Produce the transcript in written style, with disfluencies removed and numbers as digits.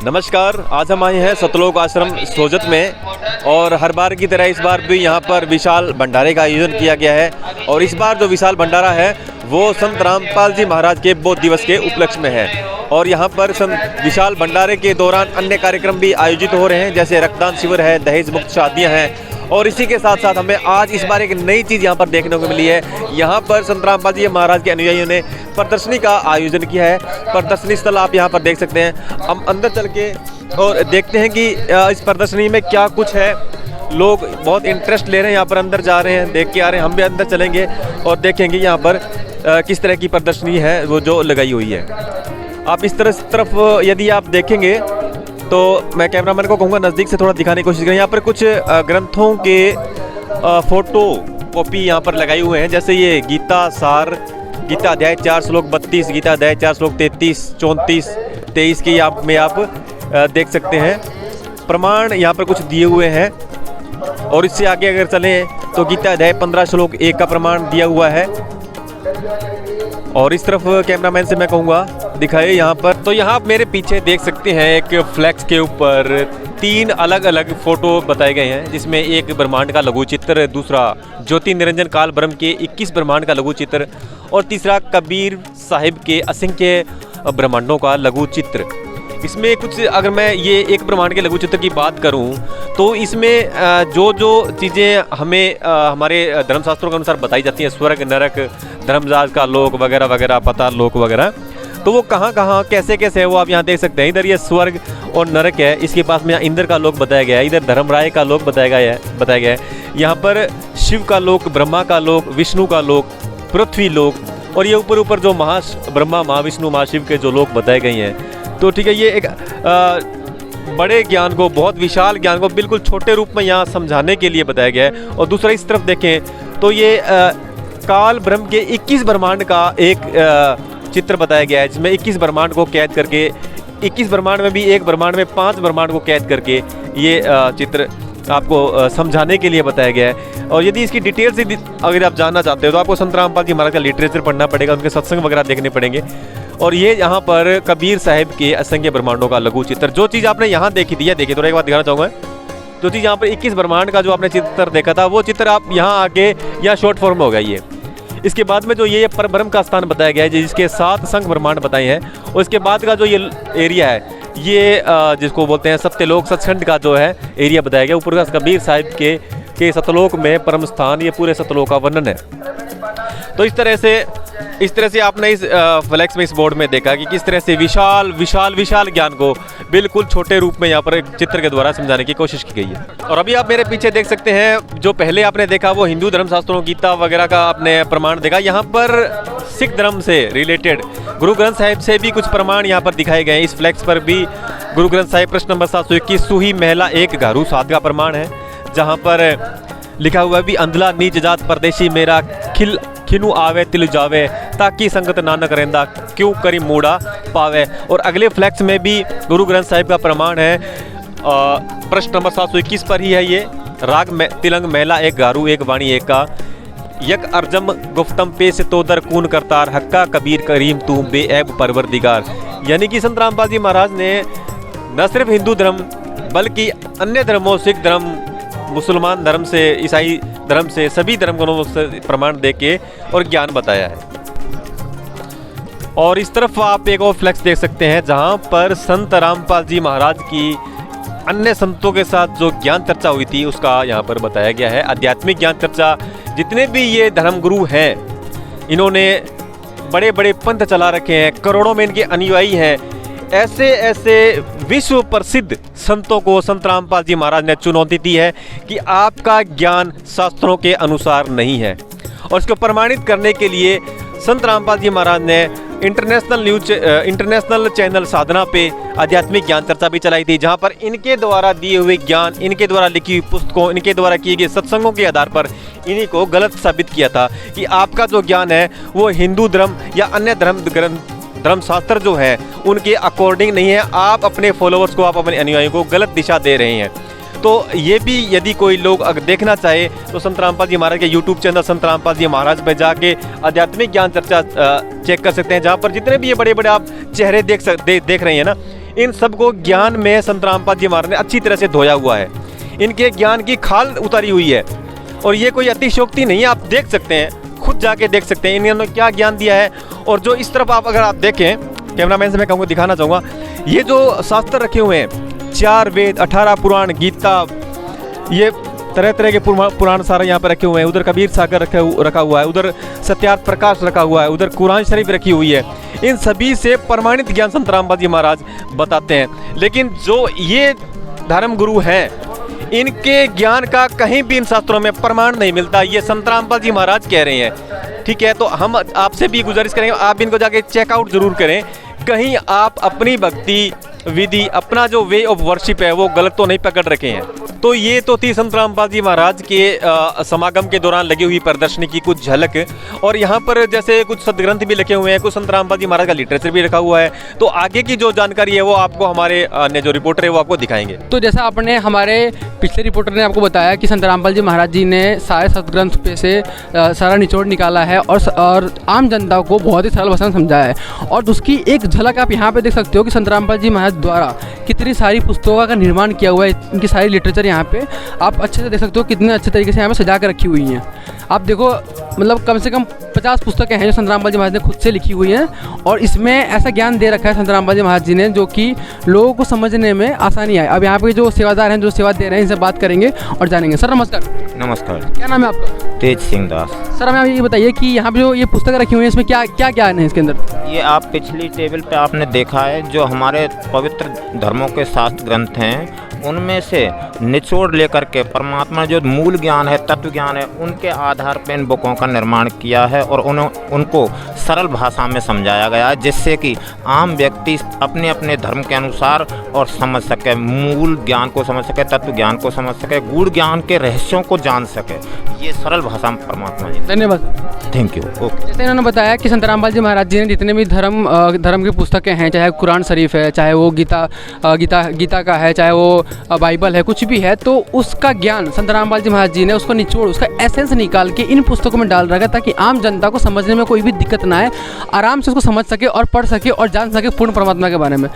नमस्कार। आज हम आए हैं सतलोक आश्रम सोजत में और हर बार की तरह इस बार भी यहाँ पर विशाल भंडारे का आयोजन किया गया है। और इस बार जो विशाल भंडारा है वो संत रामपाल जी महाराज के बोध दिवस के उपलक्ष्य में है। और यहाँ पर विशाल भंडारे के दौरान अन्य कार्यक्रम भी आयोजित हो रहे हैं, जैसे रक्तदान शिविर है, दहेज मुक्त शादियाँ हैं। और इसी के साथ साथ हमें आज इस बार एक नई चीज़ यहाँ पर देखने को मिली है। यहाँ पर संत रामपाल जी महाराज के अनुयायियों ने प्रदर्शनी का आयोजन किया है। प्रदर्शनी स्थल आप यहाँ पर देख सकते हैं। हम अंदर चल के और देखते हैं कि इस प्रदर्शनी में क्या कुछ है। लोग बहुत इंटरेस्ट ले रहे हैं, यहाँ पर अंदर जा रहे हैं, देख के आ रहे हैं। हम भी अंदर चलेंगे और देखेंगे यहाँ पर किस तरह की प्रदर्शनी है वो जो लगाई हुई है। आप इस तरफ यदि आप देखेंगे तो मैं कैमरामैन को कहूँगा नज़दीक से थोड़ा दिखाने की कोशिश करें। यहाँ पर कुछ ग्रंथों के फोटो कॉपी यहाँ पर लगाए हुए हैं, जैसे ये गीता सार, गीता अध्याय 4 श्लोक 32, गीता अध्याय 4 श्लोक 33, 34, 23 की आप देख सकते हैं। प्रमाण यहाँ पर कुछ दिए हुए हैं। और इससे आगे अगर चलें तो गीता अध्याय 15 श्लोक 1 का प्रमाण दिया हुआ है। और इस तरफ कैमरामैन से मैं कहूँगा दिखाए यहाँ पर। तो यहाँ आप मेरे पीछे देख सकते हैं एक फ्लैक्स के ऊपर 3 अलग अलग फोटो बताए गए हैं, जिसमें एक ब्रह्मांड का लघु चित्र, दूसरा ज्योति निरंजन काल ब्रह्म के 21 ब्रह्मांड का लघु चित्र और तीसरा कबीर साहिब के असंख्य ब्रह्मांडों का लघु चित्र। इसमें कुछ अगर मैं ये एक ब्रह्मांड के लघु चित्र की बात करूं तो इसमें जो चीज़ें हमें हमारे धर्मशास्त्रों के अनुसार बताई जाती हैं, स्वर्ग, नरक, धर्मराज का लोक वगैरह वगैरह, पाताल लोक वगैरह, तो वो कहाँ कहाँ कैसे कैसे है वो आप यहाँ देख सकते हैं। इधर ये स्वर्ग और नरक है, इसके पास में यहाँ इंद्र का लोक बताया गया है, इधर धर्मराय का लोक बताया गया है। यहाँ पर शिव का लोक, ब्रह्मा का लोक, विष्णु का लोक, पृथ्वी लोक, और ये ऊपर जो ब्रह्मा, महाविष्णु, महाशिव के जो लोक बताए गए हैं। तो ठीक है, ये एक बड़े ज्ञान को, बहुत विशाल ज्ञान को बिल्कुल छोटे रूप में यहाँ समझाने के लिए बताया गया है। और दूसरा इस तरफ देखें तो ये काल ब्रह्म के 21 ब्रह्मांड का एक चित्र बताया गया है, जिसमें 21 ब्रह्मांड को कैद करके, 21 ब्रह्मांड में भी एक ब्रह्मांड में 5 ब्रह्मांड को कैद करके ये चित्र आपको समझाने के लिए बताया गया है। और यदि इसकी डिटेल से अगर आप जानना चाहते हो तो आपको संत रामपाल जी महाराज का लिटरेचर पढ़ना पड़ेगा, उनके सत्संग वगैरह देखने पड़ेंगे। और ये यहाँ पर कबीर साहिब के असंख्य ब्रह्मांडों का लघु चित्र, जो चीज़ आपने यहाँ देखी थी, देखिए थोड़ा एक बात दिखाना चाहूँगा। जो चीज़ यहाँ पर 21 ब्रह्मांड का जो आपने चित्र देखा था, वो चित्र आप यहाँ आके यहाँ शॉर्ट फॉर्म में होगा ये। इसके बाद में जो ये परब्रह्म का स्थान बताया गया है, जिसके 7 संख्य ब्रह्मांड बताए हैं, और इसके बाद का जो ये एरिया है, ये जिसको बोलते हैं सत्यलोक, सचखंड का जो है एरिया बताया गया। ऊपर का कबीर साहिब के सतलोक में परम स्थान, ये पूरे सतलोक का वर्णन है। तो इस तरह से आपने इस फ्लैक्स में, इस बोर्ड में देखा कि किस तरह से विशाल ज्ञान को बिल्कुल छोटे रूप में यहाँ पर एक चित्र के द्वारा समझाने की कोशिश की गई है। और अभी आप मेरे पीछे देख सकते हैं, जो पहले आपने देखा वो हिंदू धर्मशास्त्रों, गीता वगैरह का आपने प्रमाण देखा। यहाँ पर सिख धर्म से रिलेटेड गुरु ग्रंथ साहिब से भी कुछ प्रमाण यहाँ पर दिखाए गए हैं। इस फ्लैक्स पर भी गुरु ग्रंथ साहिब प्रश्न नंबर 721 सुही महला 1 घारू 7 का प्रमाण है, जहाँ पर लिखा हुआ है भी अंधला नीच जात परदेशी मेरा खिनु आवे तिल जावे ताकि संगत नानक रहंदा क्यों करी मूड़ा पावे। और अगले फ्लैक्स में भी गुरु ग्रंथ साहिब का प्रमाण है, प्रश्न नंबर 721 पर ही है ये। राग तिलंग महला 1 घारू 1 वाणी 1 का यक अर्जम गुफ्तम पे से तोदर कून करतार हक्का कबीर करीम तू बेऐब परवरदिगार। यानी कि संत रामपाल जी महाराज ने न सिर्फ हिंदू धर्म बल्कि अन्य धर्मों, सिख धर्म, मुसलमान धर्म से, ईसाई धर्म से, सभी धर्म को प्रमाण दे के और ज्ञान बताया है। और इस तरफ आप एक और फ्लैक्स देख सकते हैं, जहां पर संत रामपाल जी महाराज की अन्य संतों के साथ जो ज्ञान चर्चा हुई थी उसका यहाँ पर बताया गया है। आध्यात्मिक ज्ञान चर्चा, जितने भी ये धर्मगुरु हैं, इन्होंने बड़े बड़े पंथ चला रखे हैं, करोड़ों में इनके अनुयायी हैं। ऐसे विश्व प्रसिद्ध संतों को संत रामपाल जी महाराज ने चुनौती दी है कि आपका ज्ञान शास्त्रों के अनुसार नहीं है। और इसको प्रमाणित करने के लिए संत रामपाल जी महाराज ने इंटरनेशनल चैनल साधना पे आध्यात्मिक ज्ञान चर्चा भी चलाई थी, जहां पर इनके द्वारा दिए हुए ज्ञान, इनके द्वारा लिखी हुई पुस्तकों, इनके द्वारा किए गए सत्संगों के आधार पर इन्हीं को गलत साबित किया था कि आपका जो ज्ञान है वो हिंदू धर्म या अन्य धर्मशास्त्र जो है उनके अकॉर्डिंग नहीं है। आप अपने फॉलोअर्स को, आप अपने अनुयायियों को गलत दिशा दे रहे हैं। तो ये भी यदि कोई लोग अगर देखना चाहे तो संत रामपाल जी महाराज के यूट्यूब चैनल संत रामपाल जी महाराज पे जाके आध्यात्मिक ज्ञान चर्चा चेक कर सकते हैं, जहाँ पर जितने भी ये बड़े बड़े आप चेहरे देख रहे हैं ना, इन सबको ज्ञान में संत रामपाल जी महाराज ने अच्छी तरह से धोया हुआ है। इनके ज्ञान की खाल उतारी हुई है और ये कोई अतिशयोक्ति नहीं है, आप देख सकते हैं, खुद जाके देख सकते हैं इन्होंने क्या ज्ञान दिया है। और जो इस तरफ आप अगर आप देखें, कैमरामैन से मैं कहूँगा दिखाना चाहूँगा, ये जो शास्त्र रखे हुए हैं, 4 वेद, 18 पुराण, गीता, ये तरह तरह के पुराण सारे यहाँ पर रखे हुए हैं। उधर कबीर सागर रखा हुआ है, उधर सत्यार्थ प्रकाश रखा हुआ है, उधर कुरान शरीफ रखी हुई है। इन सभी से प्रमाणित ज्ञान संत रामपाल जी महाराज बताते हैं। लेकिन जो ये धर्म गुरु हैं, इनके ज्ञान का कहीं भी इन शास्त्रों में प्रमाण नहीं मिलता, ये संत रामपाल जी महाराज कह रहे हैं। ठीक है, तो हम आपसे भी गुजारिश करेंगे, आप इनको जाके चेकआउट जरूर करें, कहीं आप अपनी भक्ति विधि, अपना जो वे ऑफ वर्शिप है वो गलत तो नहीं पकड़ रखे हैं। तो ये तो थी संत रामपाल जी महाराज के समागम के दौरान लगी हुई प्रदर्शनी की कुछ झलक। और यहाँ पर जैसे कुछ सदग्रंथ भी लिखे हुए हैं, कुछ संत रामपाल जी महाराज का लिटरेचर भी रखा हुआ है। तो आगे की जो जानकारी है वो आपको हमारे अन्य जो रिपोर्टर है वो आपको दिखाएंगे। तो जैसा आपने हमारे पिछले रिपोर्टर ने आपको बताया कि संत रामपाल जी महाराज जी ने सारे सदग्रंथ पे से सारा निचोड़ निकाला है और आम जनता को बहुत ही सरल भाषा में समझाया है। और उसकी एक झलक आप यहाँ पे देख सकते हो कि संत रामपाल जी महाराज द्वारा कितनी सारी पुस्तकों का निर्माण किया हुआ है। इनकी सारी लिटरेचर यहाँ पे आप अच्छे से देख सकते हो, कितने अच्छे तरीके से यहाँ पे सजा कर रखी हुई हैं। आप देखो, मतलब कम से कम 50 पुस्तकें हैं जो संत रामपाल जी महाराज ने खुद से लिखी हुई हैं। और इसमें ऐसा ज्ञान दे रखा है संत रामपाल जी महाराज जी ने जो कि लोगों को समझने में आसानी आए। अब यहाँ पे जो सेवादार हैं, जो सेवा दे रहे हैं, इनसे बात करेंगे और जानेंगे। सर नमस्कार। नमस्कार। क्या नाम है आपका? तेज सिंह दास। सर हमें ये बताइए कि यहाँ पे जो ये पुस्तकें रखी हुई हैं, इसमें क्या क्या ज्ञान है इसके अंदर? ये आप पिछली टेबल पे आपने देखा है, जो हमारे पवित्र धर्मों के शास्त्र ग्रंथ हैं, उनमें से निचोड़ लेकर के परमात्मा जो मूल ज्ञान है, तत्व ज्ञान है, उनके आधार पर इन बुकों का निर्माण किया है और उनको सरल भाषा में समझाया गया है, जिससे कि आम व्यक्ति अपने अपने धर्म के अनुसार और समझ सके, मूल ज्ञान को समझ सके, तत्व ज्ञान को समझ सके, गूढ़ ज्ञान के रहस्यों को जान सके। ये सरल भाषा में परमात्मा जी। धन्यवाद। Thank you. ओके। जैसे इन्होंने बताया कि संत रामपाल जी महाराज जी ने जितने भी धर्म की पुस्तकें हैं, चाहे कुरान शरीफ है, चाहे वो गीता का है, चाहे वो बाइबल है, कुछ भी है, तो उसका ज्ञान संत रामपाल जी महाराज जी ने उसको निचोड़, उसका एसेंस निकाल के इन पुस्तकों में डाल रखा, ताकि आम जनता को समझने में कोई भी दिक्कत ना आए, आराम से उसको समझ सके और पढ़ सके और जान सके पूर्ण परमात्मा के बारे में।